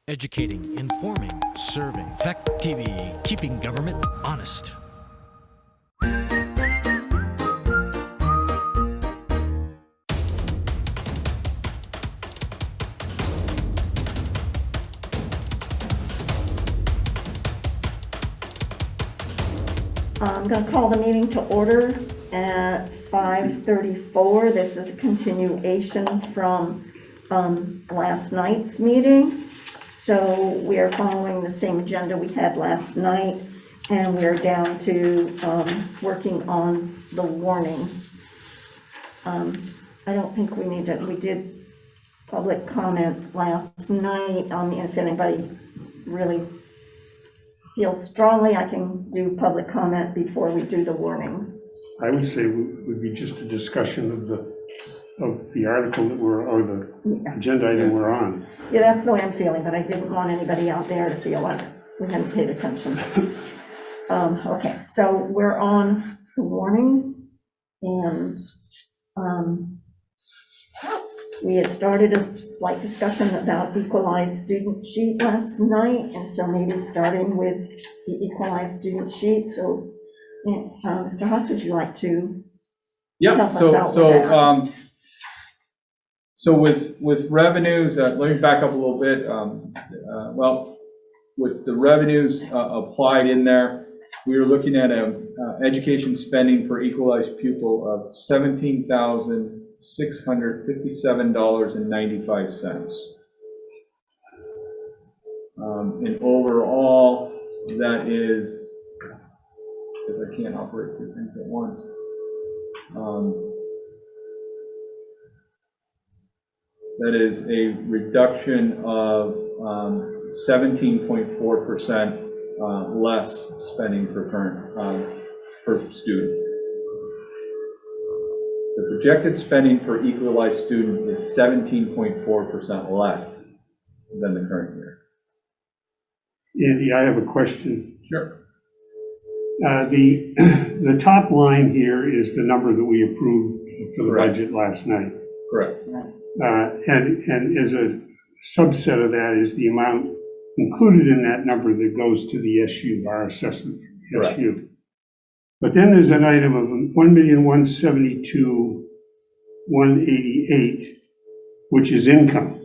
Educating, informing, serving. Fact TV, keeping government honest. I'm going to call the meeting to order at 5:34. This is a continuation from last night's meeting. So we are following the same agenda we had last night, and we're down to working on the warning. I don't think we need to, we did public comment last night. If anybody really feels strongly, I can do public comment before we do the warnings. I would say it would be just a discussion of the article that we're, or the agenda item we're on. Yeah, that's the way I'm feeling, but I didn't want anybody out there to feel like we hadn't paid attention. Okay, so we're on the warnings, and we had started a slight discussion about equalized student sheet last night, and so maybe starting with the equalized student sheet. So, Mr. Haas, would you like to help us out with that? So with revenues, let me back up a little bit. Well, with the revenues applied in there, we were looking at education spending per equalized pupil of $17,657.95. And overall, that is, because I can't operate two things at once. That is a reduction of 17.4% less spending per student. The projected spending per equalized student is 17.4% less than the current year. Andy, I have a question. Sure. The top line here is the number that we approved for the Correct. budget last night. Correct. And as a subset of that is the amount included in that number that goes to the SU, our assessment for SU. But then there's an item of $1,172,188, which is income.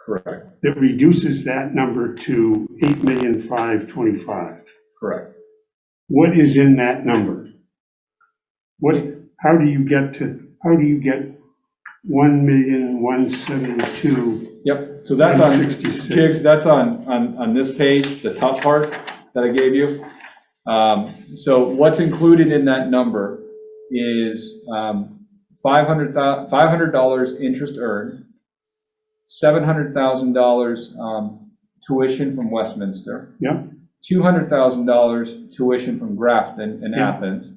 Correct. That reduces that number to $8,525,000. Correct. What is in that number? How do you get 1,172,166? Yep. So that's on Jigs. That's on this page, the top part that I gave you. So what's included in that number is $500 interest earned, $700,000 tuition from Westminster. Yep. $200,000 tuition from Grafton and Athens,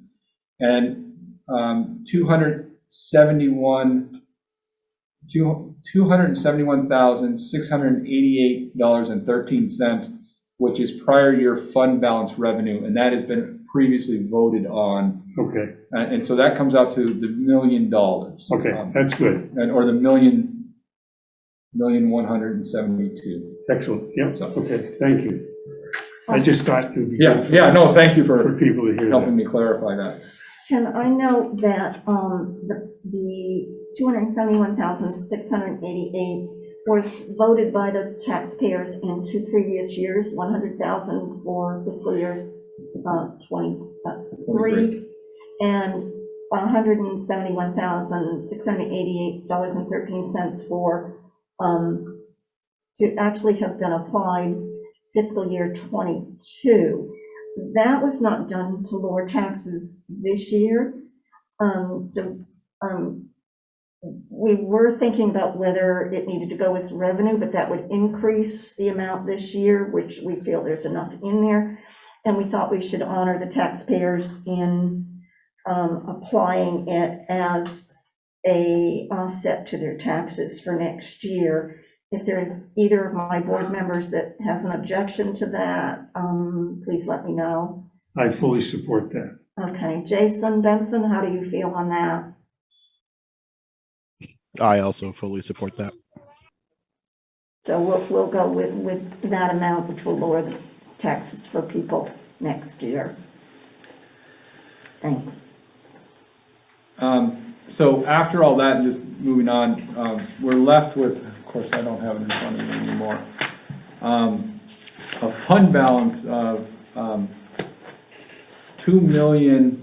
and $271,688.13, which is prior year fund balance revenue, and that has been previously voted on. Okay. And so that comes out to the $1 million. Okay, that's good. Or the $1,172,000. Excellent. Yep. So, okay, thank you. I just thought it would be yeah, good no, thank you for people to hear helping that. me clarify that. Can I note that the $271,688 was voted by the taxpayers in 2 previous years, $100,000 for fiscal year 23, and $171,688.13 for to actually have been applied fiscal year 22. That was not done to lower taxes this year. We were thinking about whether it needed to go as revenue, but that would increase the amount this year, which we feel there's enough in there. And we thought we should honor the taxpayers in applying it as a offset to their taxes for next year. If there is either of my board members that has an objection to that, please let me know. I fully support that. Okay, Jason Benson, how do you feel on that? I also fully support that. So we'll go with that amount, which will lower the taxes for people next year. Thanks. So after all that, just moving on, we're left with, of course, I don't have it in front of me anymore, a fund balance of 2 million.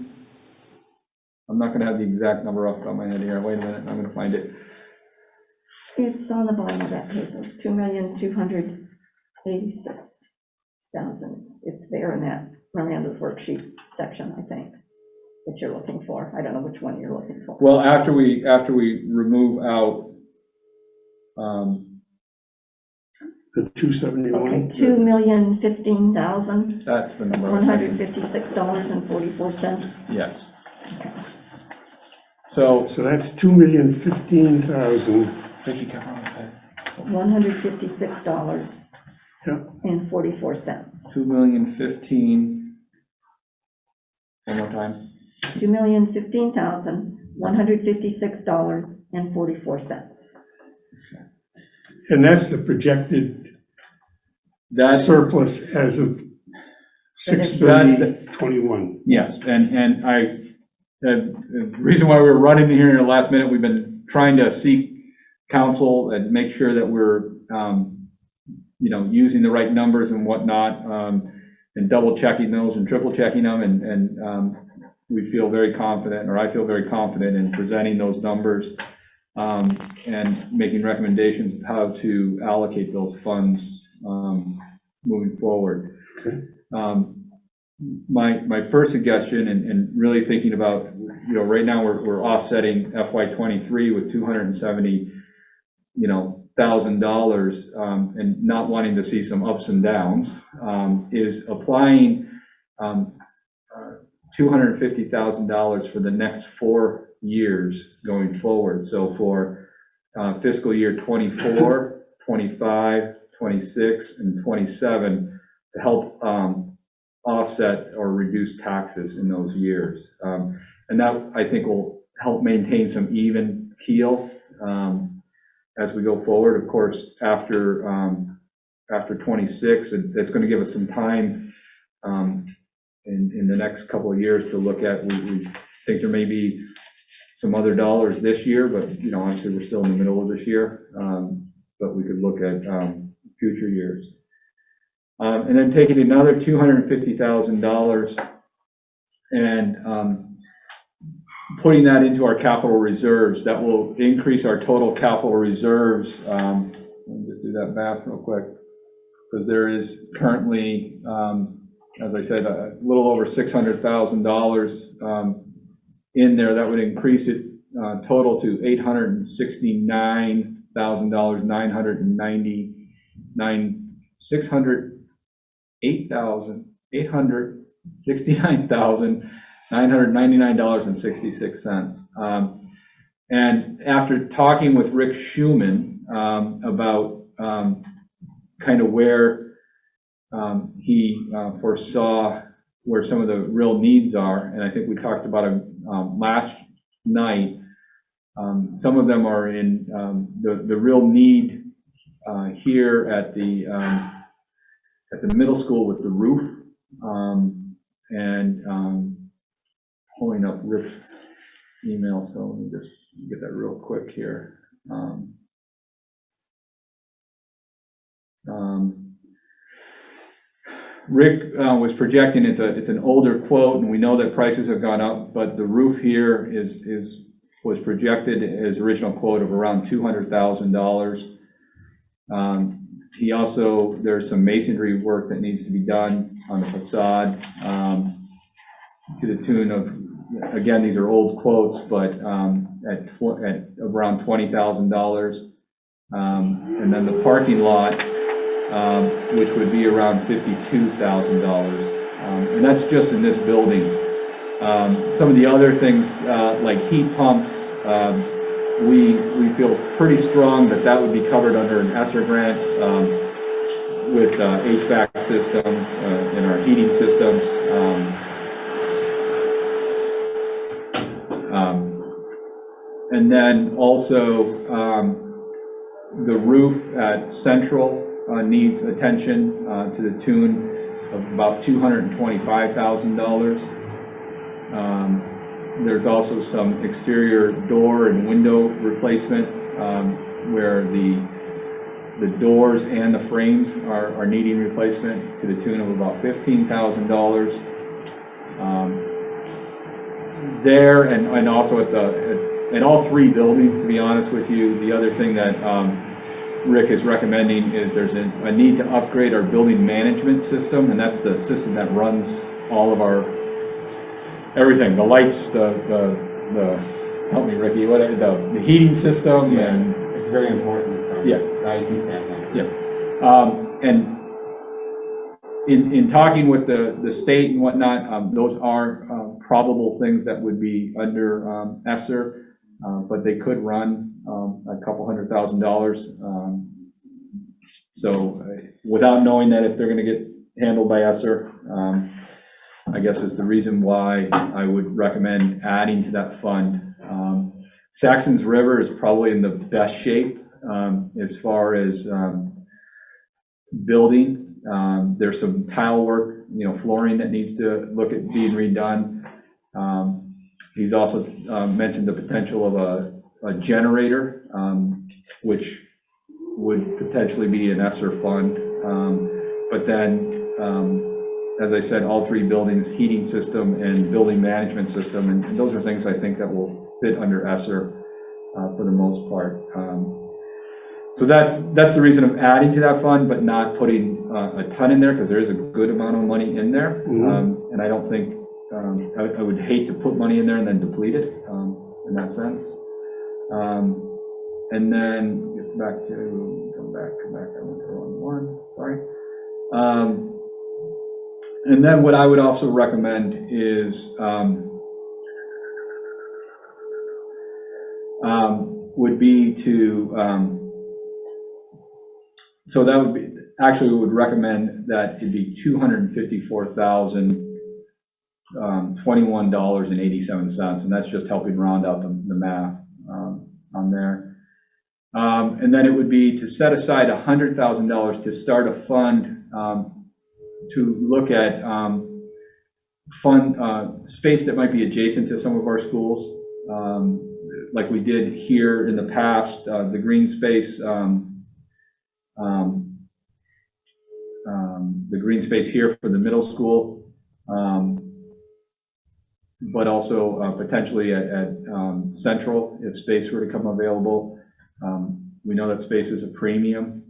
I'm not going to have the exact number off the top of my head here. Wait a minute, I'm going to find it. It's on the bottom of that paper, 2,286,000. It's there in that Miranda's worksheet section, I think, that you're looking for. I don't know which one you're looking for. Well, after we remove out, The 271? Okay, $2,015,156.44. that's the number. Yes. So So that's 2,015,000. thank you, Karen. $156.44. 2,015,000. One more time. $2,015,156.44. And that's the projected That's, surplus as of 6/30/21. yes, and the reason why we were running here in the last minute, we've been trying to seek counsel and make sure that we're, using the right numbers and whatnot, and double checking those and triple checking them, and we feel very confident, or I feel very confident in presenting those numbers, and making recommendations of how to allocate those funds, moving forward. Okay. My first suggestion, and really thinking about, right now we're offsetting FY23 with $270,000, and not wanting to see some ups and downs, is applying $250,000 for the next 4 years going forward. So for fiscal year 24, 25, 26, and 27, to help offset or reduce taxes in those years. And that, I think, will help maintain some even keel as we go forward. Of course, after 26, it's going to give us some time in the next couple of years to look at. We think there may be some other dollars this year, but obviously we're still in the middle of this year. But we could look at future years. And then taking another $250,000 and putting that into our capital reserves. That will increase our total capital reserves. Let me just do that math real quick, because there is currently, as I said, a little over $600,000 in there. That would increase it total to $869,999, $869,999.66. And after talking with Rick Schumann about kind of where he foresaw where some of the real needs are, and I think we talked about it last night, some of them are in the real need here at the middle school with the roof, and pulling up Rick's email, so let me just get that real quick here. Rick was projecting, it's an older quote, and we know that prices have gone up, but the roof here was projected as original quote of around $200,000. He also, there's some masonry work that needs to be done on the facade to the tune of, again, these are old quotes, but at around $20,000. And then the parking lot, which would be around $52,000. And that's just in this building. Some of the other things, like heat pumps, we feel pretty strong that would be covered under an ESSER grant with HVAC systems in our heating systems. And then also The roof at Central needs attention to the tune of about $225,000. There's also some exterior door and window replacement where the doors and the frames are needing replacement to the tune of about $15,000. There and also at all three buildings, to be honest with you. The other thing that Rick is recommending is there's a need to upgrade our building management system, and that's the system that runs all of our everything, the lights, the help me, Ricky, what the heating system. Yeah, and it's very important from yeah, lighting standpoint. yeah, and in talking with the state and whatnot, those are probable things that would be under ESSER, but they could run a couple $100,000. So without knowing that if they're going to get handled by ESSER, I guess is the reason why I would recommend adding to that fund. Saxon's River is probably in the best shape as far as building. There's some tile work, flooring that needs to look at being redone. He's also mentioned the potential of a generator, which would potentially be an ESSER fund. But then, as I said, all three buildings, heating system and building management system, and those are things I think that will fit under ESSER for the most part. So that's the reason of adding to that fund, but not putting a ton in there, because there is a good amount of money in there. And I don't think, I would hate to put money in there and then deplete it in that sense. And then get back, I went to the wrong one, sorry. And then what I would also recommend is would be to, so that would be, actually we would recommend that it'd be $254,021.87, and that's just helping round out the math on there. And then it would be to set aside $100,000 to start a fund to look at space that might be adjacent to some of our schools, like we did here in the past, the green space, the green space here for the middle school, but also potentially at Central if space were to come available. We know that space is a premium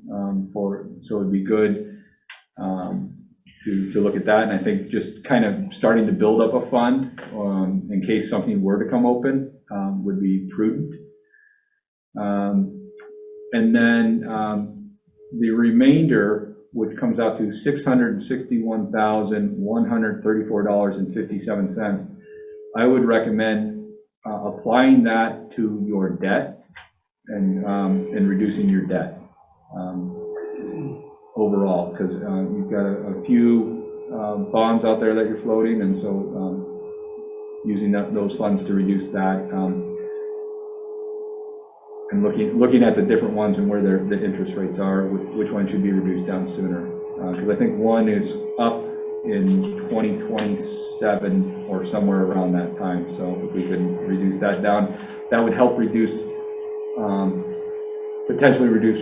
so it'd be good to look at that. And I think just kind of starting to build up a fund in case something were to come open would be prudent. And then the remainder, which comes out to $661,134.57, I would recommend applying that to your debt and reducing your debt overall, because you've got a few bonds out there that you're floating, and so using those funds to reduce that, and looking at the different ones and where the interest rates are, which one should be reduced down sooner, because I think one is up in 2027 or somewhere around that time. So if we can reduce that down, that would help reduce, potentially reduce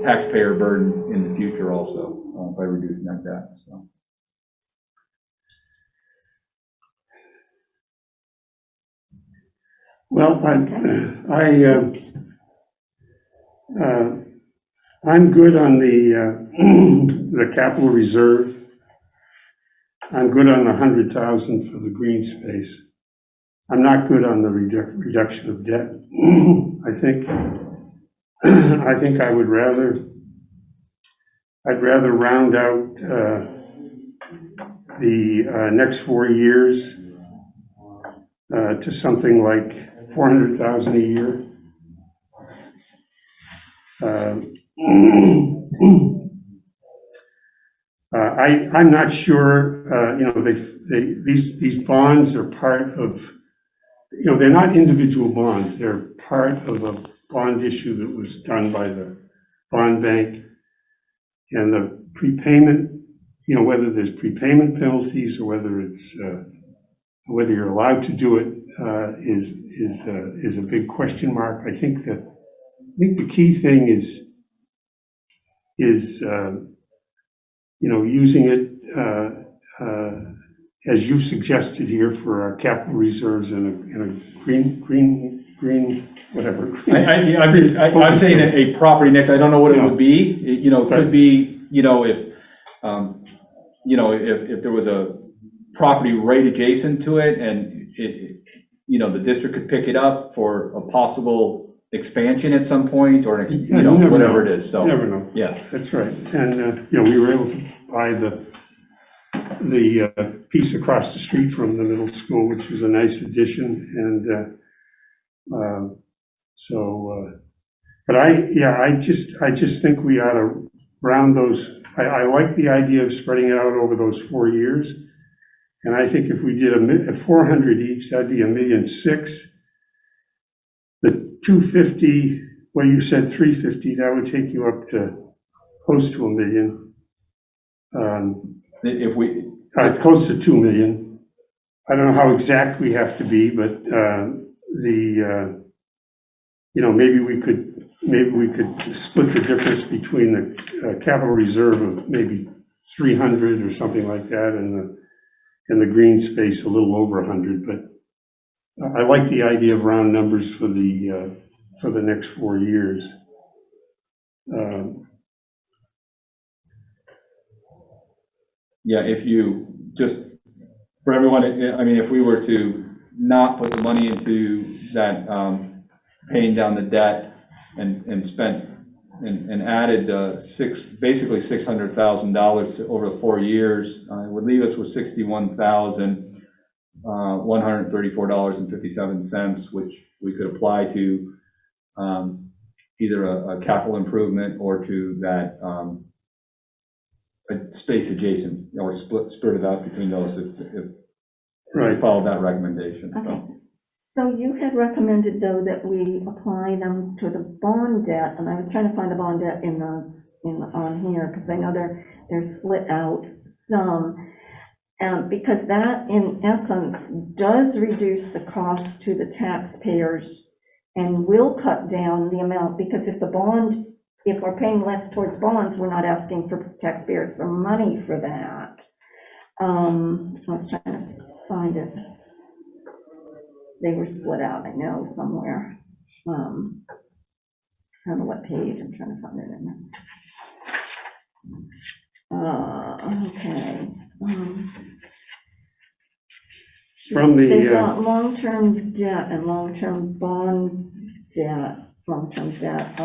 taxpayer burden in the future also by reducing that debt. So. Well, I'm good on the capital reserve. I'm good on the 100,000 for the green space. I'm not good on the reduction of debt. I think I'd rather round out the next 4 years to something like 400,000 a year. I'm not sure, these bonds are part of, they're not individual bonds. They're part of a bond issue that was done by the bond bank, and the prepayment, whether there's prepayment penalties or whether it's, whether you're allowed to do it, is a big question mark. I think the key thing is using it, as you suggested here, for our capital reserves in a green, whatever. I'm saying a property next, I don't know what it would be. It could be, if there was a property right adjacent to it and the district could pick it up for a possible expansion at some point, or, whatever it is, so. You never know. Yeah. That's right. And, we were able to buy the piece across the street from the middle school, which was a nice addition. And but I just think we ought to round those. I like the idea of spreading it out over those 4 years. And I think if we did a 400 each, that'd be $1.6 million. The 250, well, you said 350, that would take you up to close to $1 million. If we. Close to $2 million. I don't know how exact we have to be, but maybe we could split the difference between the capital reserve of maybe 300 or something like that, and the green space a little over 100. But I like the idea of round numbers for the next 4 years. Yeah, if you just, for everyone, if we were to not put the money into that, paying down the debt and spent and added basically $600,000 over the 4 years, it would leave us with $61,134.57, which we could apply to either a capital improvement or to that a space adjacent, or split it out between those if Right. we follow that recommendation. Okay, so you had recommended, though, that we apply them to the bond debt, and I was trying to find the bond debt on here, because I know they're split out some, because that, in essence, does reduce the cost to the taxpayers and will cut down the amount, because if we're paying less towards bonds, we're not asking for taxpayers for money for that. I was trying to find it. They were split out, I know, somewhere. I don't know what page, I'm trying to find it in there. Okay. From They've got long-term debt and long-term bond debt, long-term debt.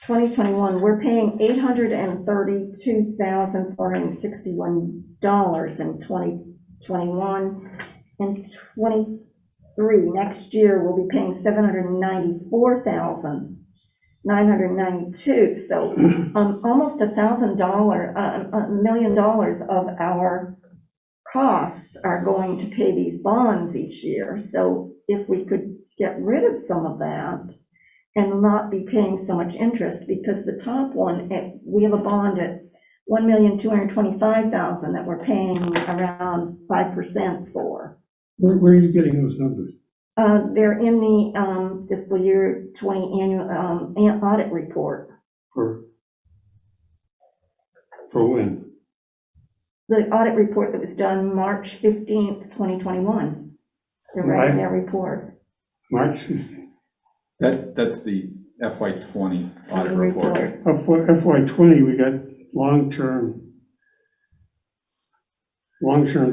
2021, we're paying $832,461 in 2021. In 23, next year, we'll be paying $794,992. So almost $1 million of our costs are going to pay these bonds each year. So if we could get rid of some of that and not be paying so much interest, because the top one, we have a bond at $1,225,000 that we're paying around 5% for. Where are you getting those numbers? They're in the fiscal year 20 annual audit report. For when? The audit report that was done March 15th, 2021. They're right in their report. March 15th. That's the FY20 audit report. For FY20, we got long-term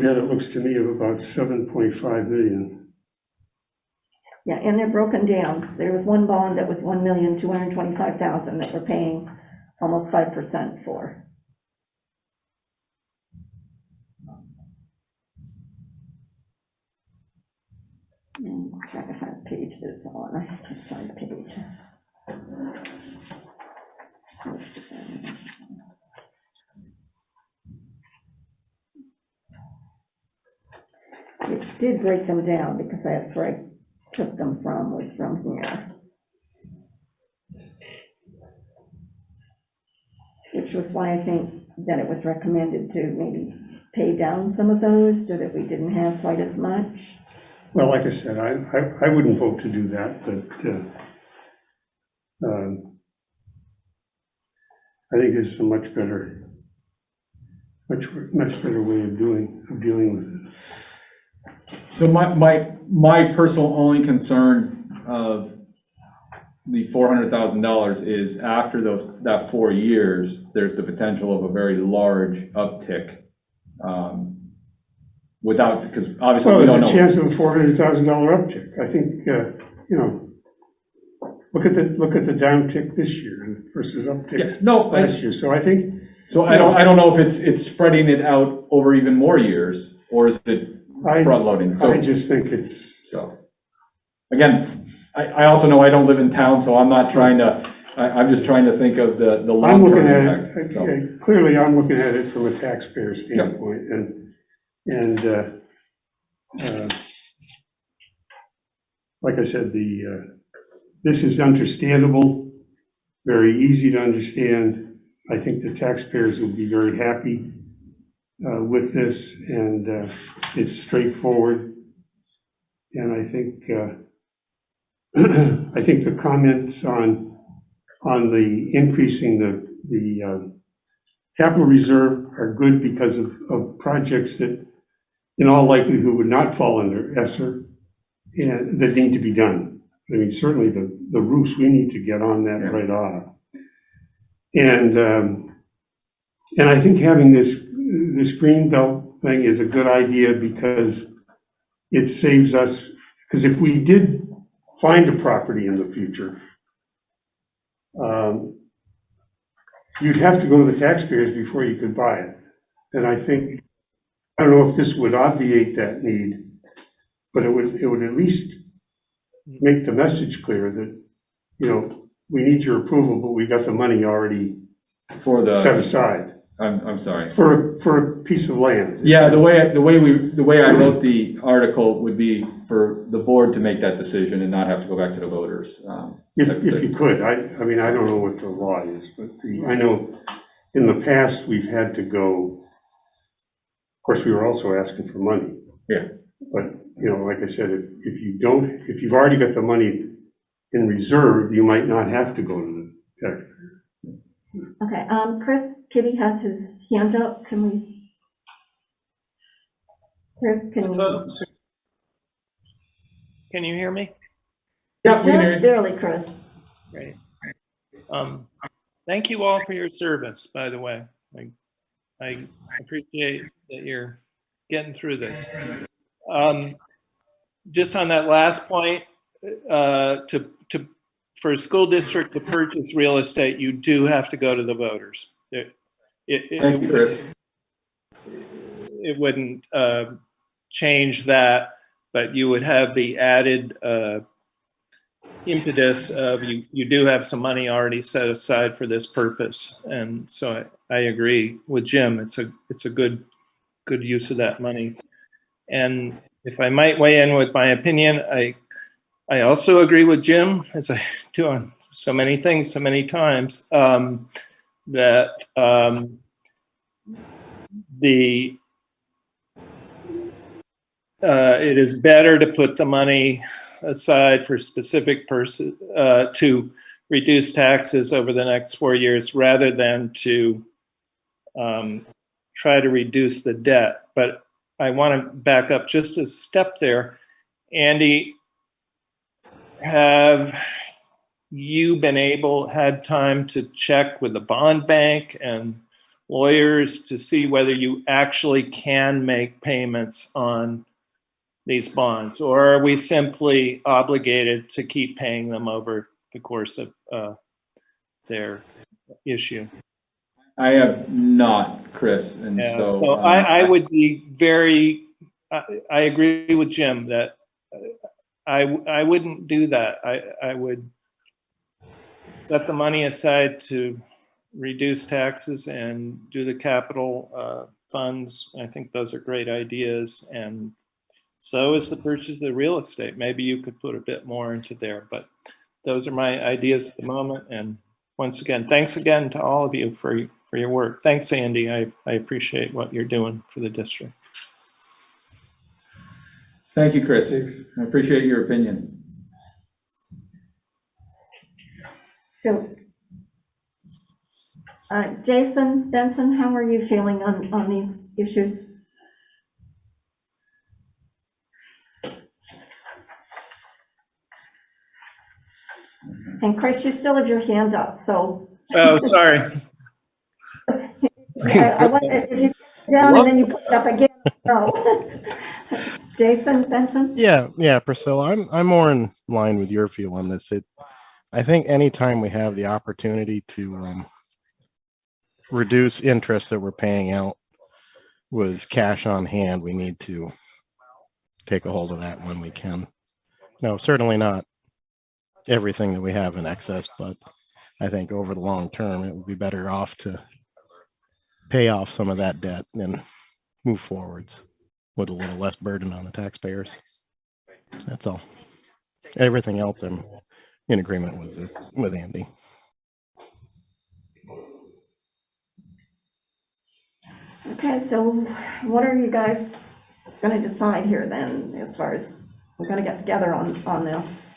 debt, it looks to me, of about 7.5 million. Yeah, and they're broken down. There was one bond that was $1,225,000 that we're paying almost 5% for. I'm trying to find the page that it's on. I can't find the page. It did break them down, because that's where I took them from, was from here. which was why I think that it was recommended to maybe pay down some of those so that we didn't have quite as much. Well, like I said, I wouldn't vote to do that, but I think this is a much better way of dealing with it. So my personal only concern of the $400,000 is after that 4 years, there's the potential of a very large uptick. Because obviously Well, we there's don't a know. chance of a $400,000 uptick. I think, look at the downtick this year versus uptick last year. So I think. So I don't know if it's spreading it out over even more years, or is it front loading? I just think it's. So, again, I also know I don't live in town, so I'm not trying to, I'm just trying to think of the I'm long-term looking at impact. So, it, clearly I'm looking at it from a taxpayer standpoint, and like I said, this is understandable, very easy to understand. I think the taxpayers will be very happy with this, and it's straightforward. And I think I think the comments on the increasing the capital reserve are good because of projects that in all likelihood would not fall under ESSER and that need to be done. I mean, certainly the roofs, we need to get on that right off. And I think having this green belt thing is a good idea because it saves us, because if we did find a property in the future, you'd have to go to the taxpayers before you could buy it. And I think, I don't know if this would obviate that need, but it would at least make the message clear that, we need your approval, but we got the money already set aside I'm sorry. for a piece of land. Yeah, the way I wrote the article would be for the board to make that decision and not have to go back to the voters. If you could, I mean, I don't know what the law is, but I know in the past we've had to go, of course, we were also asking for money. Yeah. But, like I said, if you've already got the money in reserve, you might not have to go to the taxpayer. Okay, Chris, Kitty has his hand up. Can we? Chris, can you? Folks, can you hear me? Yeah, we can hear Just you. barely, Chris. Great. Thank you all for your service, by the way. I appreciate that you're getting through this. Just on that last point, for a school district to purchase real estate, you do have to go to the voters. Thank you, Chris. It wouldn't change that, but you would have the added impetus of you do have some money already set aside for this purpose. And so I agree with Jim. It's a good use of that money. And if I might weigh in with my opinion, I also agree with Jim, as I do on so many things, so many times, that it is better to put the money aside for specific person to reduce taxes over the next 4 years rather than to try to reduce the debt. But I want to back up just a step there. Andy, have you had time to check with the bond bank and lawyers to see whether you actually can make payments on these bonds, or are we simply obligated to keep paying them over the course of their issue? I have not, Chris, and Yeah, so I would be I agree with Jim that I wouldn't do that. I would set the money aside to reduce taxes and do the capital funds. I think those are great ideas, and so is the purchase of the real estate. Maybe you could put a bit more into there, but those are my ideas at the moment. And once again, thanks again to all of you for for your work. Thanks, Andy. I appreciate what you're doing for the district. Thank you, Chris. I appreciate your opinion. So, Jason Benson, how are you feeling on these issues? And Chris, you still have your hand up, so. Oh, sorry. I want, if you put it down and then you put it up again, no. Jason Benson? Yeah, Priscilla, I'm more in line with your view on this. I think anytime we have the opportunity to reduce interest that we're paying out with cash on hand, we need to take a hold of that when we can. No, certainly not everything that we have in excess, but I think over the long term, it would be better off to pay off some of that debt and move forwards with a little less burden on the taxpayers. That's all. Everything else I'm in agreement with Andy. Okay, so what are you guys going to decide here then, as far as we're going to get together on this,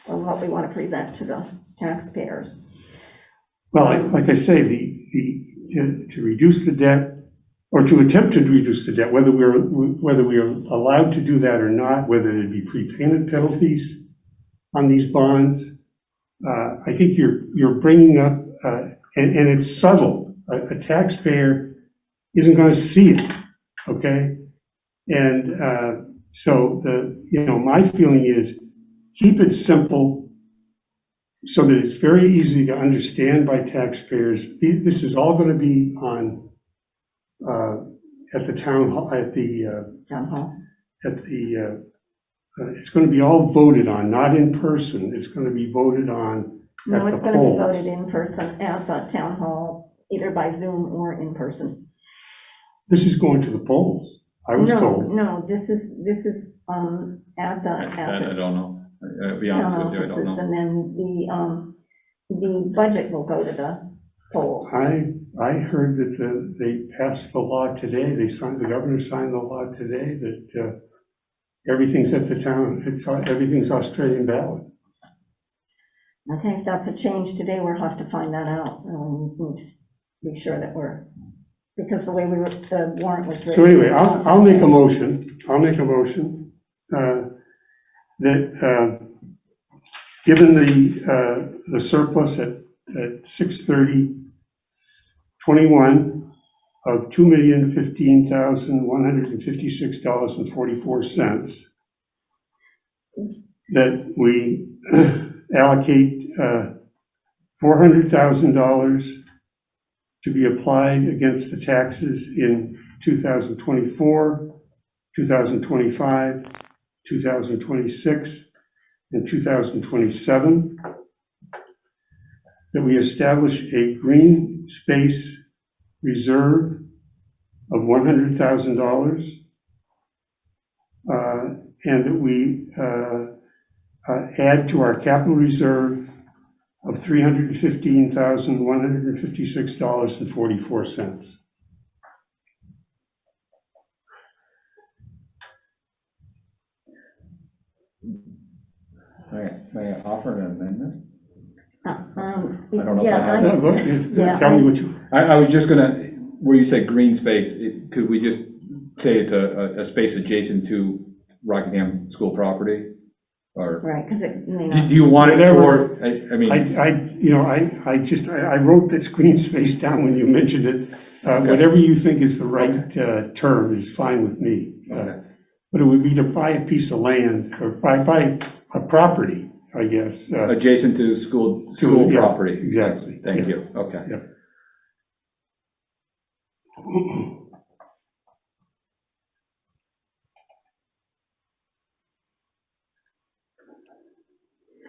on what we want to present to the taxpayers? Well, like I say, to reduce the debt, or to attempt to reduce the debt, whether we're allowed to do that or not, whether it be prepayment penalties on these bonds, I think you're bringing up, and it's subtle. A taxpayer isn't going to see it, okay? And so my feeling is keep it simple so that it's very easy to understand by taxpayers. This is all going to be on at the town hall, Town hall? it's going to be all voted on, not in person. It's going to be voted on No, at it's the going to be polls. voted in person at the town hall, either by Zoom or in person. This is going to the polls, I was told. No, this is at I the don't know. I'll be town honest with you, I don't offices, know. and then the budget will go to the polls. I heard that they passed the law today. The governor signed the law today that everything's at the town, everything's Australian ballot. Okay, if that's a change today, we'll have to find that out. We need to be sure that because the way the warrant was written. So anyway, I'll make a motion. That given the surplus at 6/30/21 of $2,015,156.44, that we allocate $400,000 to be applied against the taxes in 2024, 2025, 2026, and 2027. That we establish a green space reserve of $100,000, and that we add to our capital reserve of $315,156.44. May I offer an amendment? I don't know if I have No, go ahead. Tell me what you. I was just gonna, where you said green space, could we just say it's a space adjacent to Rockingham school property? Or Right, because it may not. do you want it Whatever. for, I mean, I wrote this green space down when you mentioned it. Whatever you think is the right term is fine with me. okay. But it would be to buy a piece of land or buy a property, I guess. Adjacent to school yeah, property. exactly. Thank Yeah. you, okay. Yeah.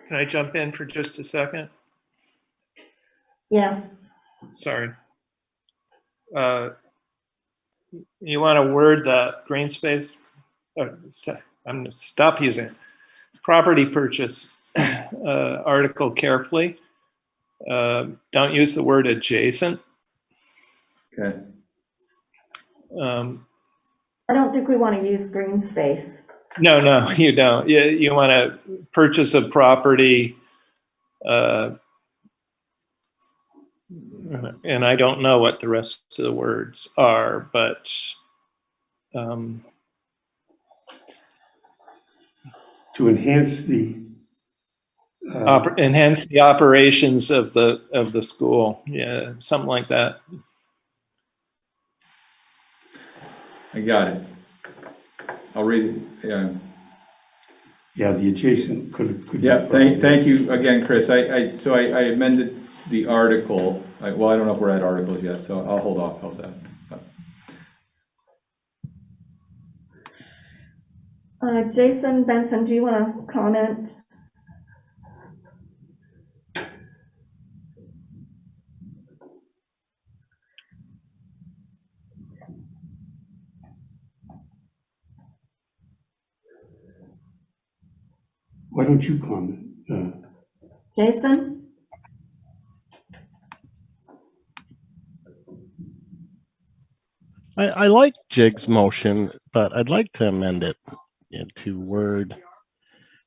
Can I jump in for just a second? Yes, Sorry. You want to word that green space? I'm going to stop using it. Property purchase article carefully. Don't use the word adjacent. Okay. I don't think we want to use green space. No, you don't. You want to purchase a property, and I don't know what the rest of the words are, but To enhance the, enhance the operations of the school. Yeah, something like that. I got it. I'll read it. Yeah. yeah, the adjacent could. Yeah, thank you again, Chris. So I amended the article. Well, I don't know if we're at articles yet, so I'll hold off. How's that? Jason, Benson, do you want to comment? Why don't you comment? Jason? I like Jig's motion, but I'd like to amend it into word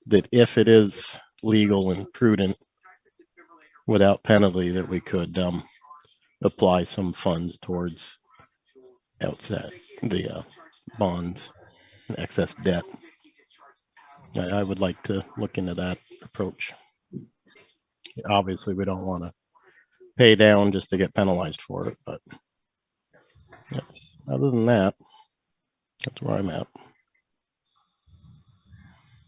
that if it is legal and prudent, without penalty, that we could apply some funds towards outside the bonds and excess debt. I would like to look into that approach. Obviously, we don't want to pay down just to get penalized for it, but other than that, that's where I'm at.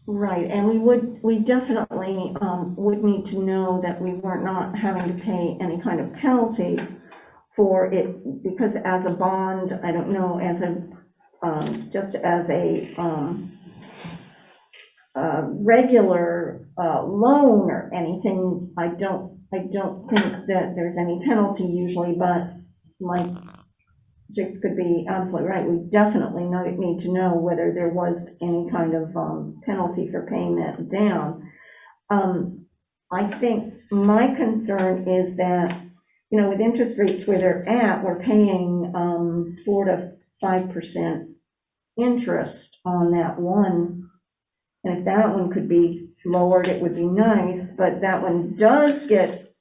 Right, and we definitely would need to know that we were not having to pay any kind of penalty for it, because as a bond, I don't know, as a, just as a regular loan or anything, I don't think that there's any penalty usually, but like Jix could be absolutely right. We definitely need to know whether there was any kind of penalty for paying that down. I think my concern is that, you know, with interest rates where they're at, we're paying 4 to 5% interest on that one. And if that one could be lowered, it would be nice, but that one does get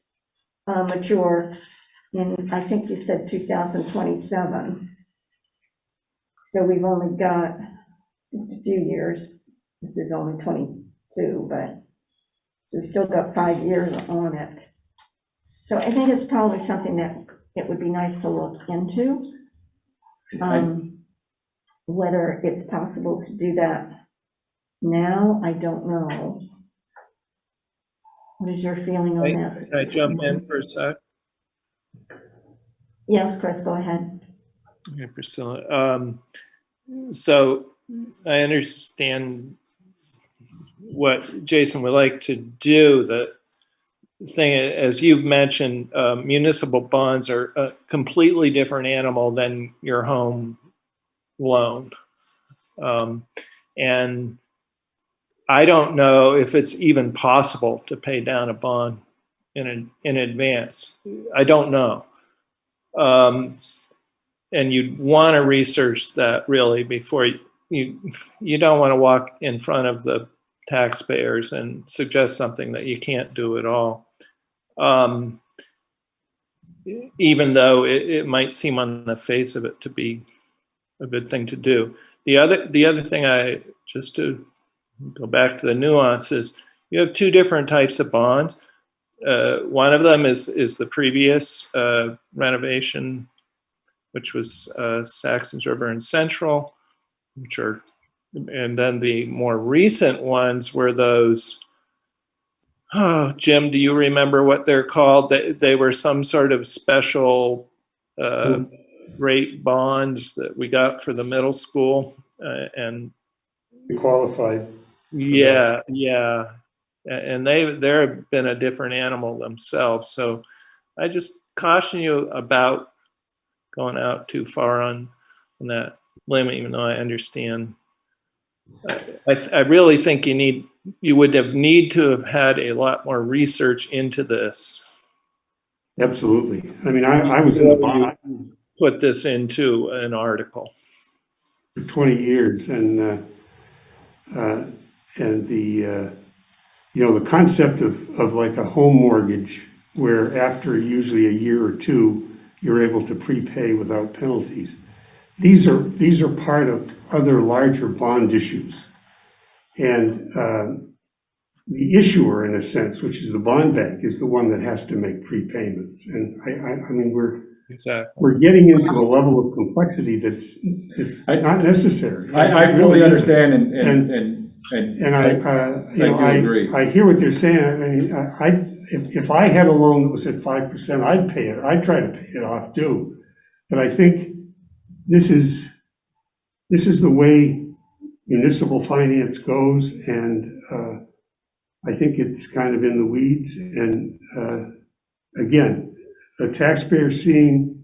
mature in, I think you said 2027. So we've only got just a few years. This is only 22, but so we've still got 5 years on it. So I think it's probably something that it would be nice to look into. Whether it's possible to do that now, I don't know. What is your feeling on that? Can I jump in for a sec? Yes, Chris, go ahead. Okay, Priscilla. So I understand what Jason would like to do. The thing, as you've mentioned, municipal bonds are a completely different animal than your home loan. And I don't know if it's even possible to pay down a bond in advance. I don't know. And you'd want to research that really before you don't want to walk in front of the taxpayers and suggest something that you can't do at all. Even though it might seem on the face of it to be a good thing to do. The other thing, just to go back to the nuances, you have two different types of bonds. One of them is the previous renovation, which was Saxon's River and Central, and then the more recent ones were those. Oh, Jim, do you remember what they're called? They were some sort of special rate bonds that we got for the middle school, and Qualified. yeah, and they've been a different animal themselves. So I just caution you about going out too far on that limit, even though I understand. I really think you would need to have had a lot more research into this. Absolutely. I mean, I was in the bond. put this into an article. for 20 years, and the the concept of like a home mortgage, where after usually a year or two, you're able to prepay without penalties. These are part of other larger bond issues. And the issuer, in a sense, which is the bond bank, is the one that has to make prepayments. And I mean, Exactly. we're getting into a level of complexity that's not necessary. I It fully really isn't. understand And I do agree. I hear what they're saying. I mean, if I had a loan that was at 5%, I'd pay it. I'd try to pay it off too. But I think this is the way municipal finance goes, and I think it's kind of in the weeds. And again, the taxpayer seeing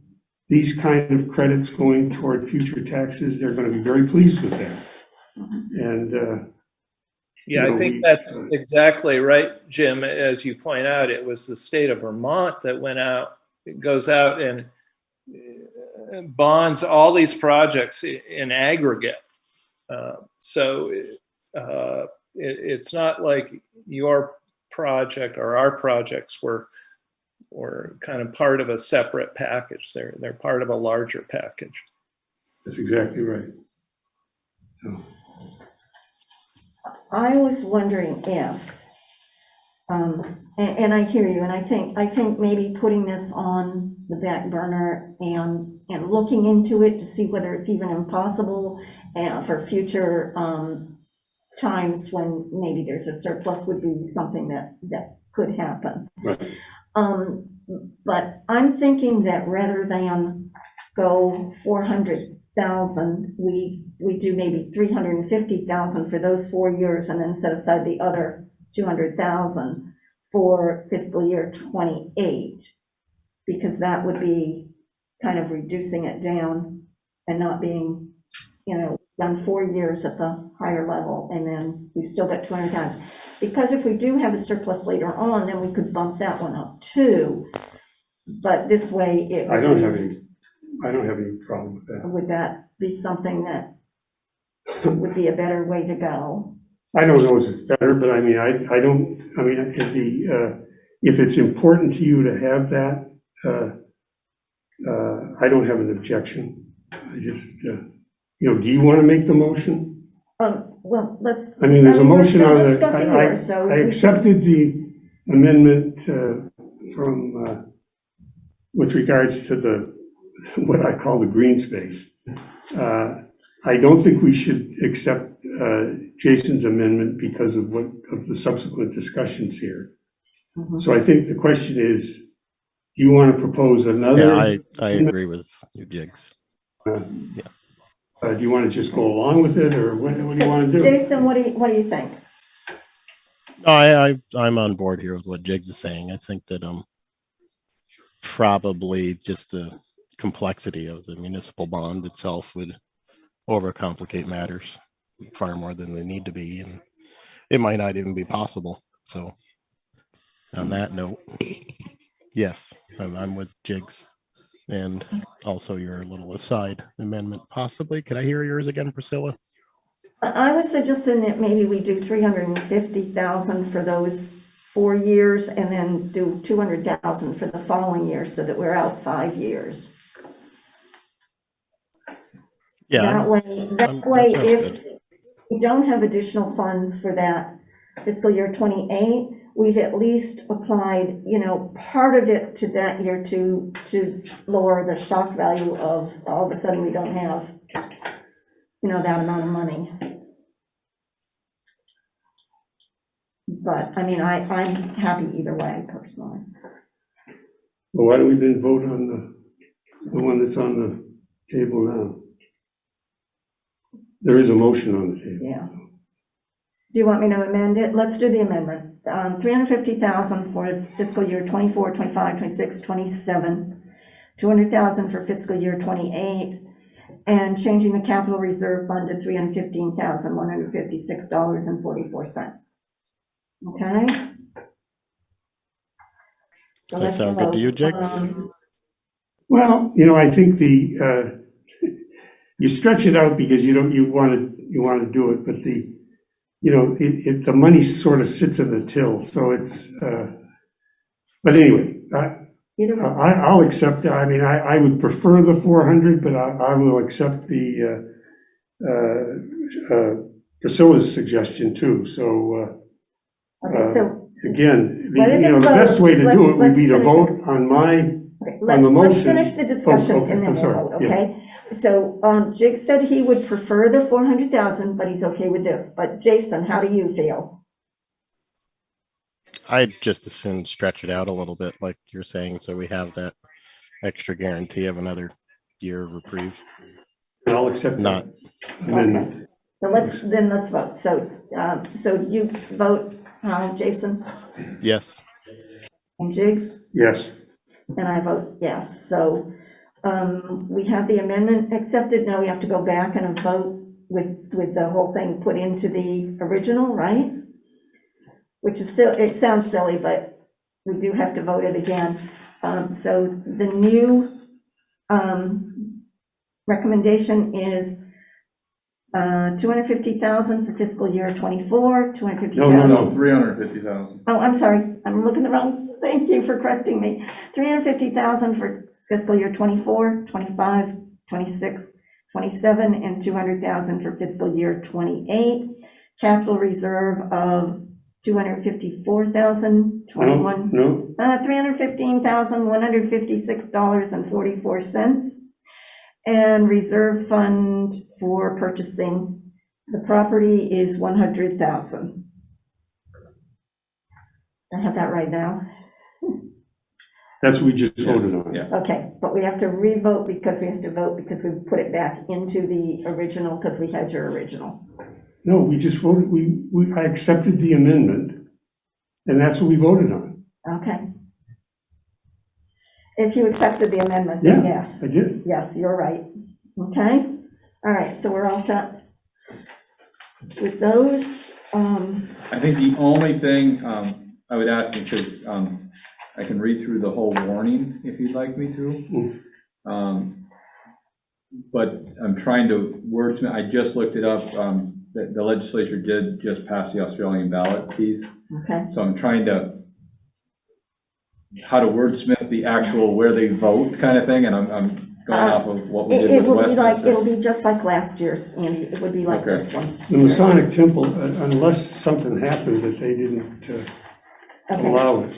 these kind of credits going toward future taxes, they're going to be very pleased with that. And Yeah, I think that's exactly right, Jim. As you point out, it was the state of Vermont that goes out and bonds all these projects in aggregate. So it's not like your project or our projects were kind of part of a separate package. They're part of a larger package. that's exactly right. So. I was wondering if, and I hear you, and I think maybe putting this on the back burner and looking into it to see whether it's even impossible for future times when maybe there's a surplus would be something that could happen. Right. But I'm thinking that rather than go 400,000, we do maybe 350,000 for those 4 years, and then set aside the other 200,000 for fiscal year 28, because that would be kind of reducing it down and not being, done 4 years at the higher level, and then we've still got 200,000. Because if we do have a surplus later on, then we could bump that one up too. But this way, I don't have any problem with that. would that be something that would be a better way to go? I don't know if it's better, but I mean, if it's important to you to have that, I don't have an objection. I just, do you want to make the motion? Well, let's. I mean, there's a we're motion still on discussing yours, so I we accepted the amendment from, with regards to what I call the green space. I don't think we should accept Jason's amendment because of the subsequent discussions here. Mhm. So I think the question is, do you want to propose another? Yeah, I agree with you, Jigs. Do you want to just go along with it, or what do you want to do? Jason, what do you think? I'm on board here with what Jigs is saying. I think that probably just the complexity of the municipal bond itself would overcomplicate matters far more than they need to be, and it might not even be possible. So on that note, yes, I'm with Jigs. And also your little aside amendment, possibly. Could I hear yours again, Priscilla? I was suggesting that maybe we do 350,000 for those 4 years, and then do 200,000 for the following year, so that we're out 5 years. Yeah. That way, that sounds if good. we don't have additional funds for that fiscal year 28, we've at least applied, part of it to that year to lower the shock value of all of a sudden we don't have, that amount of money. But, I mean, I'm happy either way, personally. Well, why don't we then vote on the one that's on the table now? There is a motion on the table. Yeah. Do you want me to amend it? Let's do the amendment. 350,000 for fiscal year 24, 25, 26, 27, 200,000 for fiscal year 28, and changing the capital reserve fund to $315,156.44. Okay? So That sound good to you, Jigs? Well, I think you stretch it out because you want to do it, but the money sort of sits in the till, so it's, but anyway, Either way. I'll accept that. I mean, I would prefer the 400, but I will accept the Priscilla's suggestion too. So Okay, so, again, Rather than the best vote, way to do it would be to let's vote on my, okay, on the let's motion. finish the discussion Oh, okay, and then I'm we'll sorry, vote, yeah. okay? So, Jake said he would prefer the 400,000, but he's okay with this. But Jason, how do you feel? I'd just as soon stretch it out a little bit, like you're saying, so we have that extra guarantee of another year of reprieve. I'll accept Not, that amendment. So let's vote. So, so you vote, Jason yes, and Jigs? Yes. And I vote yes. So we have the amendment accepted. Now we have to go back and vote with the whole thing put into the original, right? Which is still, it sounds silly, but we do have to vote it again. So the new recommendation is 250,000 for fiscal year '24, 250,000. No. 350,000. Oh, I'm sorry, I'm looking the wrong, thank you for correcting me. 350,000 for fiscal year '24, '25, '26, '27, and 200,000 for fiscal year '28. Capital reserve of 254,000, 21, No, $315,156.44. And reserve fund for purchasing the property is 100,000. I have that right now. that's what we just voted on. Yeah. Okay, but we have to re-vote because we have to vote because we put it back into the original because we had your original. No, we just voted, I accepted the amendment, and that's what we voted on. Okay. If you accepted the amendment, then Yeah, yes. I did. Yes, you're right. Okay? All right, so we're all set with those. I think the only thing I would ask, because I can read through the whole warning if you'd like me to. But I'm trying to wordsmith, I just looked it up, the legislature did just pass the Australian ballot piece. Okay. So I'm trying to, how to wordsmith the actual where they vote kind of thing, and I'm going off of what we did It with will be like, Westminster. it'll be just like last year's, Andy. It would be like Okay. this one. The Masonic Temple, unless something happened that they didn't Okay. allow it.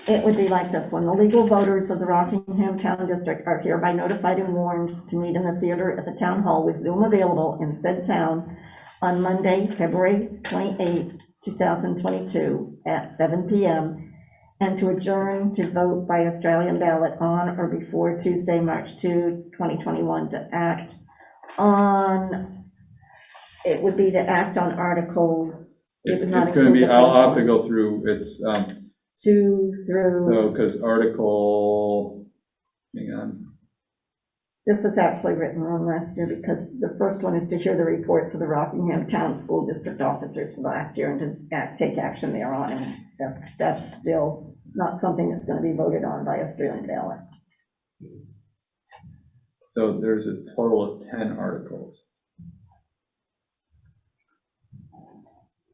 It would be like this one. The legal voters of the Rockingham Town District are hereby notified and warned to meet in the theater at the town hall with Zoom available in said town on Monday, February 28, 2022 at 7 p.m. and to adjourn to vote by Australian ballot on or before Tuesday, March 2, 2021 to act on, it would be to act on articles. It It's would not going to be, include the I'll first have to one. go through, it's, 2 through. so, because article, hang on, This was actually written wrong last year because the first one is to hear the reports of the Rockingham Town School District officers for last year and to take action thereon. And that's still not something that's going to be voted on by Australian ballot. so there's a total of 10 articles.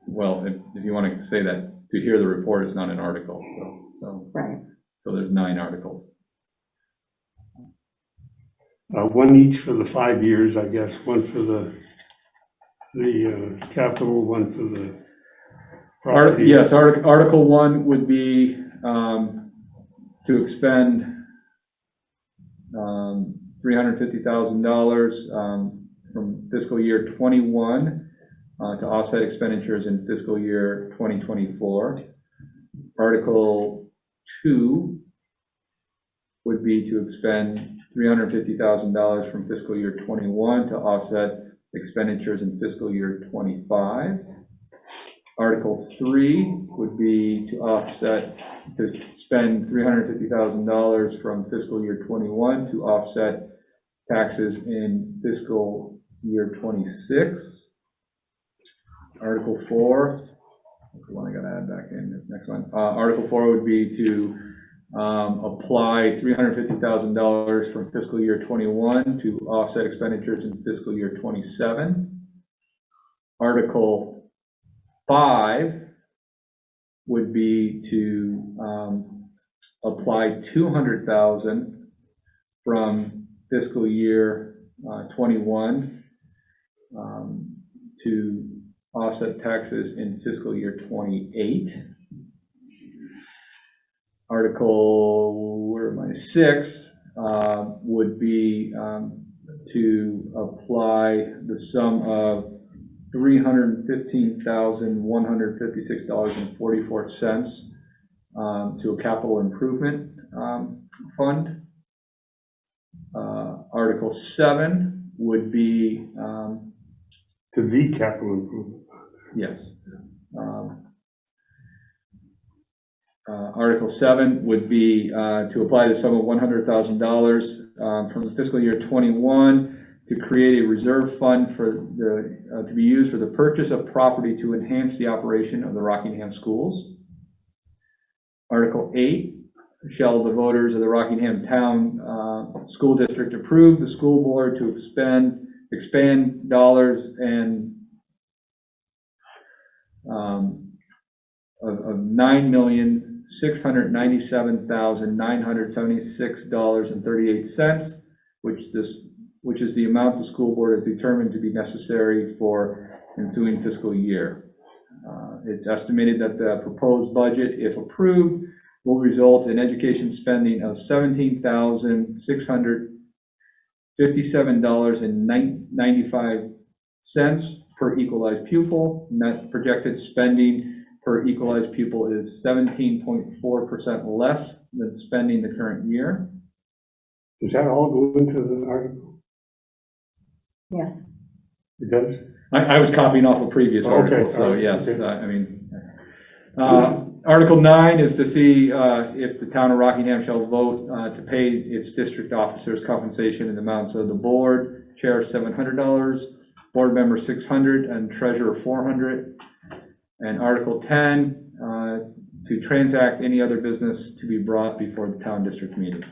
Well, if you want to say that, to hear the report is not an article, Right. so there's 9 articles. One each for the 5 years, I guess, one for the capital, one for the property. Yes, Article 1 would be to expend $350,000 from fiscal year '21 to offset expenditures in fiscal year 2024. Article 2 would be to expend $350,000 from fiscal year '21 to offset expenditures in fiscal year '25. Article 3 would be to spend $350,000 from fiscal year '21 to offset taxes in fiscal year '26. Article 4, that's the one I gotta add back in, this next one. Article 4 would be to apply $350,000 from fiscal year 21 to offset expenditures in fiscal year 27. Article 5 would be to apply $200,000 from fiscal year 21 to offset taxes in fiscal year 28. Article, where am I, 6 would be to apply the sum of $315,156.44 to a capital improvement fund. Article 7 would be, To the capital improvement. yes. Article 7 would be to apply the sum of $100,000 from the fiscal year 21 to create a reserve fund for to be used for the purchase of property to enhance the operation of the Rockingham schools. Article 8, shall the voters of the Rockingham Town School District approve the school board to expand dollars and of $9,697,976.38, which is the amount the school board has determined to be necessary for ensuing fiscal year. It's estimated that the proposed budget, if approved, will result in education spending of $17,657.95 per equalized pupil. Net projected spending per equalized pupil is 17.4% less than spending the current year. Does that all go into the article? Yes. It does? I was copying off a previous Okay, article, so okay, yes, okay. I mean, Article 9 is to see if the town of Rockingham shall vote to pay its district officers compensation in the amounts of the board, chair $700, board member $600, and treasurer $400. And Article 10, to transact any other business to be brought before the town district meeting.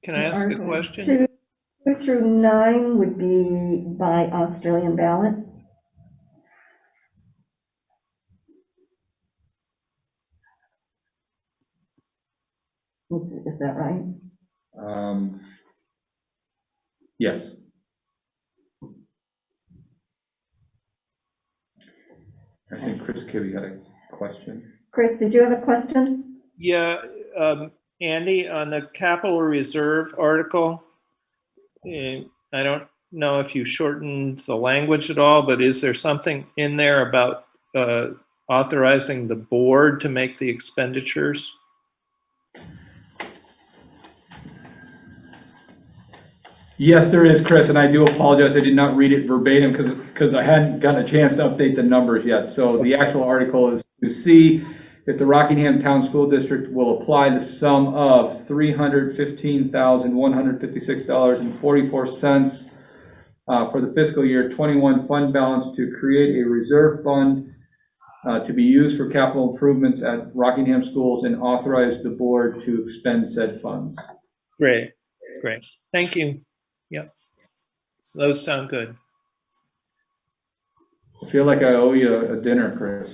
Can I ask a Articles question? 2 through 9 would be by Australian ballot. Is that right? Yes. I think Chris Kibbe had a question. Chris, did you have a question? Yeah, Andy, on the capital reserve article, I don't know if you shortened the language at all, but is there something in there about authorizing the board to make the expenditures? Yes, there is, Chris, and I do apologize. I did not read it verbatim because I hadn't gotten a chance to update the numbers yet. So the actual article is to see if the Rockingham Town School District will apply the sum of $315,156.44 for the fiscal year 21 fund balance to create a reserve fund to be used for capital improvements at Rockingham schools and authorize the board to expend said funds. Great, great. Thank you. Yep. So those sound good. I feel like I owe you a dinner, Chris.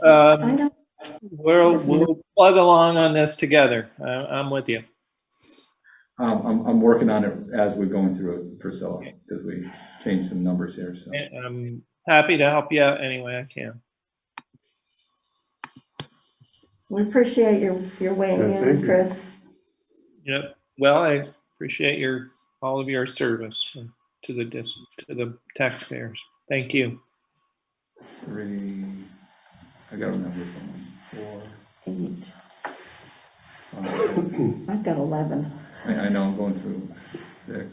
I don't, We'll plug along on this together. I'm with you. I'm working on it as we're going through it, Priscilla, because we changed some numbers here. So I'm happy to help you out any way I can. we appreciate your weighing Yeah, thank in, you. Chris. Yep. Well, I appreciate all of your service to the taxpayers. Thank you. 3, I got a number from 4, 8. I've got 11. I know I'm going through 6,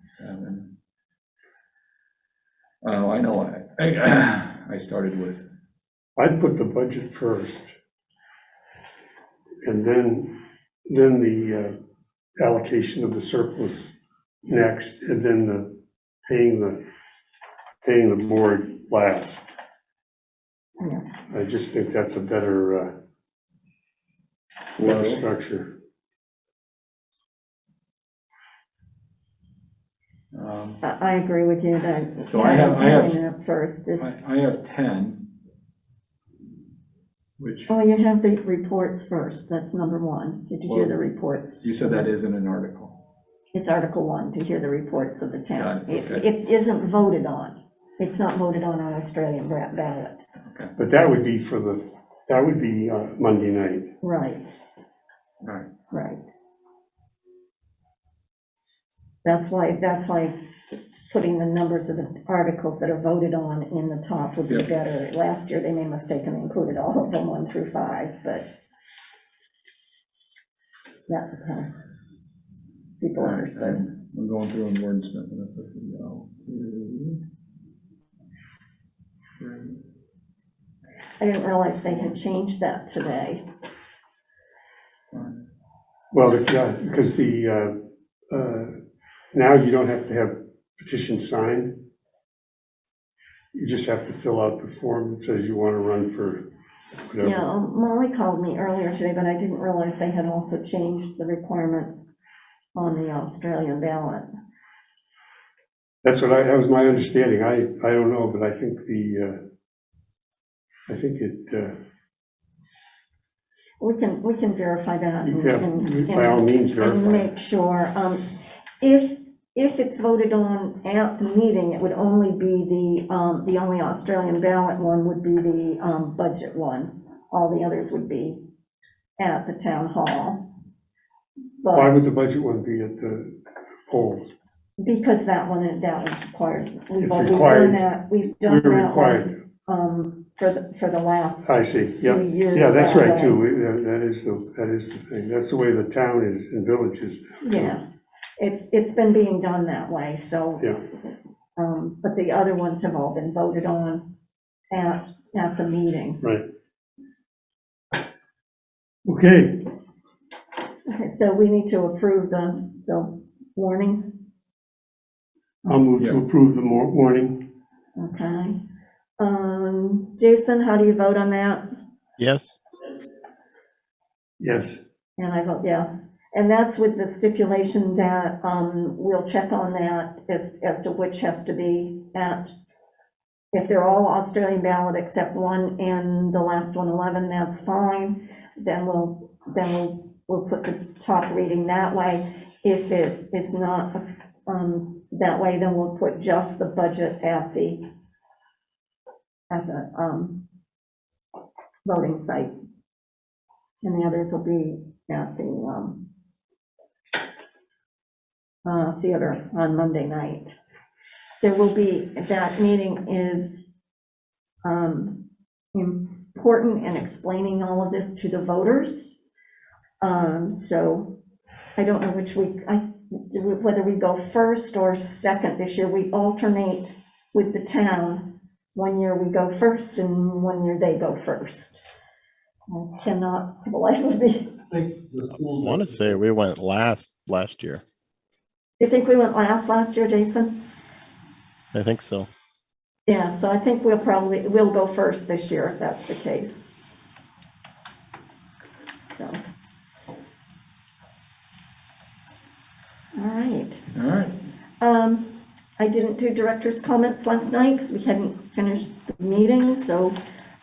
7. Oh, I know what I started with. I'd put the budget first. And then the allocation of the surplus next, and then paying the board last. Yeah. I just think that's a better structure. I agree with you that. So I have- doing that first is, I have 10, which, oh, you have the reports first. That's number one. Did you hear the reports? you said that isn't an article. It's Article 1, to hear the reports of the town. Got it, okay. It isn't voted on. It's not voted on Australian ballot. But that would be Monday night. Right, Right. right. That's why putting the numbers of the articles that are voted on in the top would be Yeah. better. Last year, they made a mistake and included all of them, 1 through 5, but that's okay. People understood. I'm going through and wordsmithing it. There we go. 2, 3. I didn't realize they had changed that today. Well, yeah, because now you don't have to have petitions signed. You just have to fill out the form that says you want to run for whatever. Yeah, Molly called me earlier today, but I didn't realize they had also changed the requirement on the Australian ballot. That was my understanding. I don't know, but I think We can verify that and by all means verify. and make sure. If it's voted on at the meeting, it would only be the only Australian ballot one would be the budget one. All the others would be at the town hall. But Why would the budget one be at the polls? because that one is required. We've It's done required. that. We've We're done that required. one, for the last I see, yeah. 2 years. Yeah, that's that right way. too. That is the thing. That's the way the town is and villages. Yeah, it's been being done that way, so. Yeah. But the other ones have all been voted on at the meeting. Right. Okay, Okay, so we need to approve the warning, I'll move to Yeah. approve the warning. okay? Jason, how do you vote on that? Yes, Yes, And I vote yes. And that's with the stipulation that we'll check on that as to which has to be at, if they're all Australian ballot except one and the last one 11, that's fine. Then we'll put the top reading that way. If it is not that way, then we'll put just the budget at the voting site. And the others will be at the theater on Monday night. There will be, that meeting is important in explaining all of this to the voters. So I don't know which week, whether we go first or second this year. We alternate with the town. 1 year we go first and 1 year they go first. I cannot believe it. I want to say we went last year. You think we went last year, Jason? I think so. Yeah, so I think we'll go first this year if that's the case. So. All right. All right. I didn't do director's comments last night because we hadn't finished the meeting, so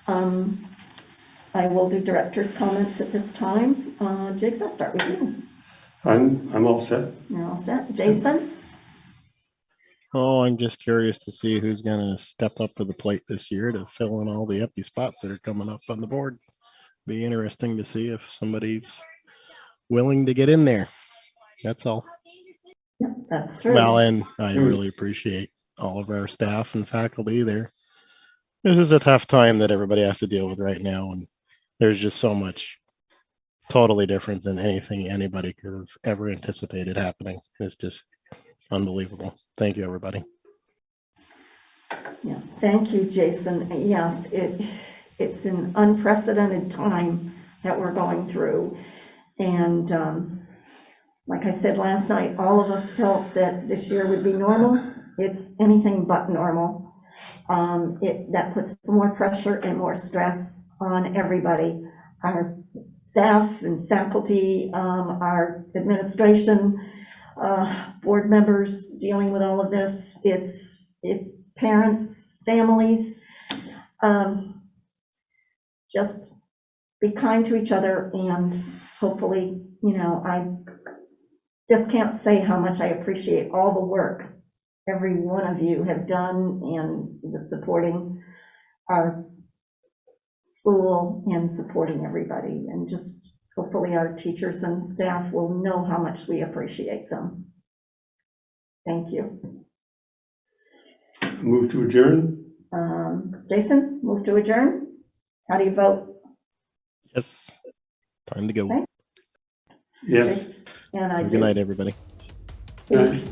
I will do director's comments at this time. Jigs, I'll start with you. I'm all set. You're all set. Jason? Oh, I'm just curious to see who's going to step up to the plate this year to fill in all the empty spots that are coming up on the board. Be interesting to see if somebody's willing to get in there. That's all. Yep, that's true. Well, and I really appreciate all of our staff and faculty there. This is a tough time that everybody has to deal with right now, and there's just so much totally different than anything anybody could have ever anticipated happening. It's just unbelievable. Thank you, everybody. Yeah, thank you, Jason. Yes, it's an unprecedented time that we're going through. And like I said last night, all of us felt that this year would be normal. It's anything but normal. That puts more pressure and more stress on everybody, our staff and faculty, our administration, board members dealing with all of this. It's parents, families. Just be kind to each other, and hopefully, I just can't say how much I appreciate all the work every one of you have done in the supporting our school and supporting everybody. And just hopefully our teachers and staff will know how much we appreciate them. Thank you. Move to adjourn? Jason, move to adjourn. How do you vote? Yes. Time to go. Okay. Yes. And I Have a do. good night, everybody. Aye.